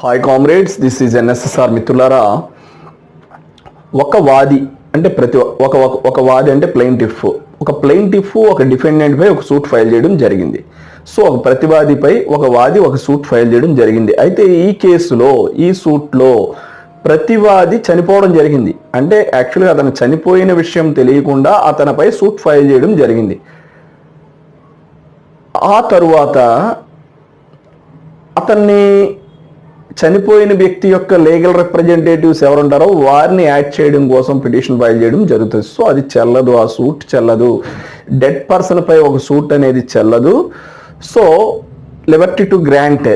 Hi comrades, this is NSSR. మిత్రులారా, ఒక వాది అంటే ఒక వాది అంటే ప్లెయింటిఫ్, ఒక డిఫెండెంట్ పై ఒక సూట్ ఫైల్ చేయడం జరిగింది. సో ఒక ప్రతివాదిపై ఒక వాది ఒక సూట్ ఫైల్ చేయడం జరిగింది. అయితే ఈ కేసులో ఈ సూట్లో ప్రతివాది చనిపోవడం జరిగింది. అంటే యాక్చువల్గా అతను చనిపోయిన విషయం తెలియకుండా అతనిపై సూట్ ఫైల్ చేయడం జరిగింది. ఆ తరువాత అతన్ని చనిపోయిన వ్యక్తి యొక్క లీగల్ రిప్రజెంటేటివ్స్ ఎవరుంటారో వారిని యాడ్ చేయడం కోసం పిటిషన్ ఫైల్ చేయడం జరుగుతుంది. సో అది చెల్లదు, ఆ సూట్ చెల్లదు. డెడ్ పర్సన్ పై ఒక సూట్ అనేది చెల్లదు. సో లిబర్టీ టు గ్రాంట్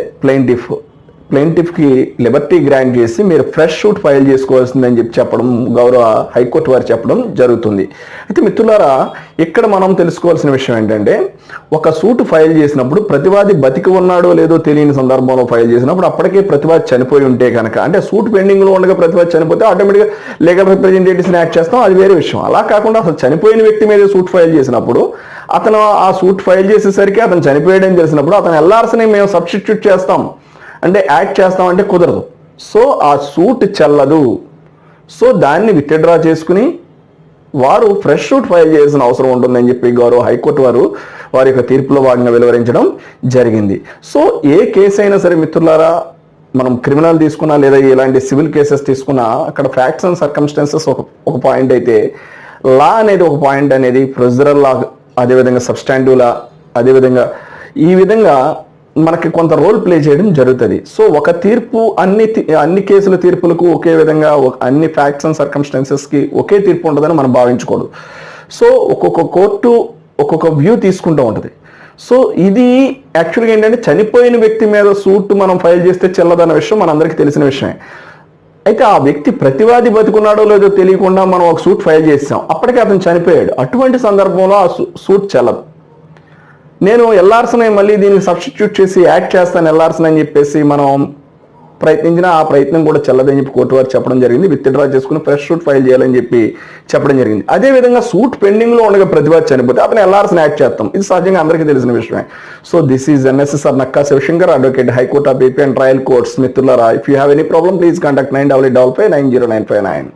ప్లెయింటిఫ్కి లిబర్టీ గ్రాంట్ చేసి మీరు ఫ్రెష్ సూట్ ఫైల్ చేసుకోవాల్సిందని చెప్పడం గౌరవ హైకోర్టు వారు చెప్పడం జరుగుతుంది. అయితే మిత్రులారా, ఇక్కడ మనం తెలుసుకోవాల్సిన విషయం ఏంటంటే, ఒక సూట్ ఫైల్ చేసినప్పుడు ప్రతివాది బతికి ఉన్నాడో లేదో తెలియని సందర్భంలో ఫైల్ చేసినప్పుడు అప్పటికే ప్రతివాది చనిపోయి ఉంటే కనుక, అంటే సూట్ పెండింగ్లో ఉండగా ప్రతివాది చనిపోతే ఆటోమేటిక్గా లీగల్ రిప్రజెంటేటివ్స్ని యాడ్ చేస్తాం, అది వేరే విషయం. అలా కాకుండా అసలు చనిపోయిన వ్యక్తి మీద సూట్ ఫైల్ చేసినప్పుడు అతను ఆ సూట్ ఫైల్ చేసేసరికి అతను చనిపోయాడని తెలిసినప్పుడు అతను ఎల్ఆర్స్ని మేము సబ్స్టిట్యూట్ చేస్తాం అంటే యాడ్ చేస్తామంటే కుదరదు. సో ఆ సూట్ చెల్లదు. సో దాన్ని విత్డ్రా చేసుకుని వారు ఫ్రెష్ సూట్ ఫైల్ చేయాల్సిన అవసరం ఉంటుందని చెప్పి గౌరవ హైకోర్టు వారు వారి యొక్క తీర్పులో భాగంగా వెలువరించడం జరిగింది. సో ఏ కేసు అయినా సరే మిత్రులారా, మనం క్రిమినల్ తీసుకున్నా లేదా ఇలాంటి సివిల్ కేసెస్ తీసుకున్నా, అక్కడ ఫ్యాక్ట్స్ అండ్ సర్కమ్స్టాన్సెస్ ఒక పాయింట్ అయితే, లా అనేది ఒక పాయింట్ అనేది, ప్రొసీజరల్ లా, అదేవిధంగా సబ్స్టాంటివ్ లా, అదేవిధంగా ఈ విధంగా మనకి కొంత రోల్ ప్లే చేయడం జరుగుతుంది. సో ఒక తీర్పు అన్ని కేసుల తీర్పులకు ఒకే విధంగా, అన్ని ఫ్యాక్ట్స్ అండ్ సర్కమ్స్టాన్సెస్కి ఒకే తీర్పు ఉంటుందని మనం భావించకూడదు. సో ఒక్కొక్క కోర్టు ఒక్కొక్క వ్యూ తీసుకుంటూ ఉంటుంది. సో ఇది యాక్చువల్గా ఏంటంటే, చనిపోయిన వ్యక్తి మీద సూట్ మనం ఫైల్ చేస్తే చెల్లదన్న విషయం మనందరికీ తెలిసిన విషయమే. అయితే ఆ వ్యక్తి ప్రతివాది బతుకున్నాడో లేదో తెలియకుండా మనం ఒక సూట్ ఫైల్ చేసాం, అప్పటికే అతను చనిపోయాడు. అటువంటి సందర్భంలో ఆ సూట్ చెల్లదు. నేను ఎల్ఆర్స్ని మళ్ళీ దీనికి సబ్స్టిట్యూట్ చేసి యాడ్ చేస్తాను ఎల్ఆర్స్ని అని చెప్పేసి మనం ప్రయత్నించినా ఆ ప్రయత్నం కూడా చెల్లదని చెప్పి కోర్టు వారు చెప్పడం జరిగింది. విత్డ్రా చేసుకుని ఫ్రెష్ సూట్ ఫైల్ చేయాలని చెప్పి చెప్పడం జరిగింది. అదేవిధంగా సూట్ పెండింగ్లో ఉండగా ప్రతివాది చనిపోతే అతను ఎల్ఆర్స్ని యాడ్ చేస్తాం, ఇది సహజంగా అందరికీ తెలిసిన విషయమే. So this is NSSR Nakka Shivashankar, advocate, high court of AP and trial courts. మిత్రులారా, if you have any problem please contact 9855 9095 9.